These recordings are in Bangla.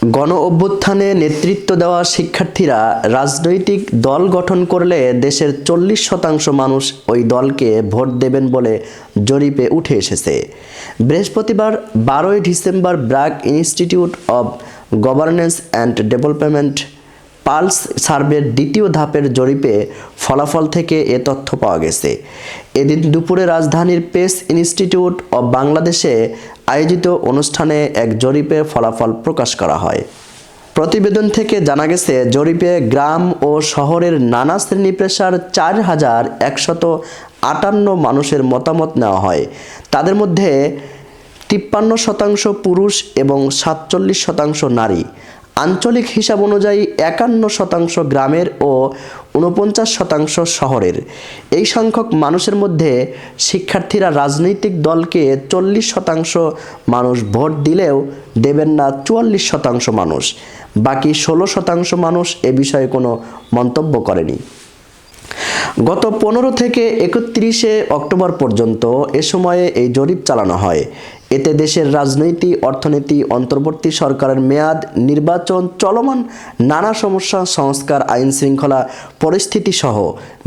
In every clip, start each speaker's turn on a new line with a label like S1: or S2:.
S1: গণ অভ্যুত্থানে নেতৃত্ব দেওয়া শিক্ষার্থীরা রাজনৈতিক দল গঠন করলে দেশের 40% মানুষ ওই দলকে ভোট দেবেন বলে জরিপে উঠে এসেছে। বৃহস্পতিবার 12 December BRAC institute of governance and development pulse সার্ভের দ্বিতীয় ধাপের জরিপে ফলাফল থেকে এ তথ্য পাওয়া গেছে। এদিন দুপুরে রাজধানীর পেস ইনস্টিটিউট অব বাংলাদেশে আয়োজিত অনুষ্ঠানে এক জরিপের ফলাফল প্রকাশ করা হয়। প্রতিবেদন থেকে জানা গেছে, জরিপে গ্রাম ও শহরের নানা শ্রেণী পেশার 4158 মানুষের মতামত নেওয়া হয়। তাদের মধ্যে 53% পুরুষ এবং 47% নারী। আঞ্চলিক হিসাব অনুযায়ী 51% গ্রামের ও 49% শহরের। এই সংখ্যক মানুষের মধ্যে শিক্ষার্থীরা রাজনৈতিক দলকে 40% মানুষ ভোট দিলেও দেবেন না 44% মানুষ। বাকি 16% মানুষ এ বিষয়ে কোনো মন্তব্য করেনি। গত 15 থেকে 31 অক্টোবর পর্যন্ত এ সময়ে এই জরিপ চালানো হয়। এতে দেশের রাজনৈতিক, অর্থনীতি, অন্তর্বর্তী সরকারের মেয়াদ, নির্বাচন, চলমান নানা সমস্যা, সংস্কার, আইন শৃঙ্খলা পরিস্থিতি সহ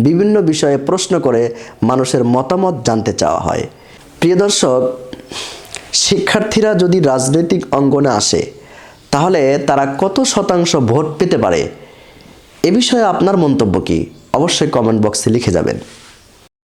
S1: বিভিন্ন বিষয়ে প্রশ্ন করে মানুষের মতামত জানতে চাওয়া হয়। প্রিয় দর্শক, শিক্ষার্থীরা যদি রাজনৈতিক অঙ্গনে আসে তাহলে তারা কত শতাংশ ভোট পেতে পারে? এ বিষয়ে আপনার মন্তব্য কি? অবশ্যই কমেন্ট বক্সে লিখে যাবেন।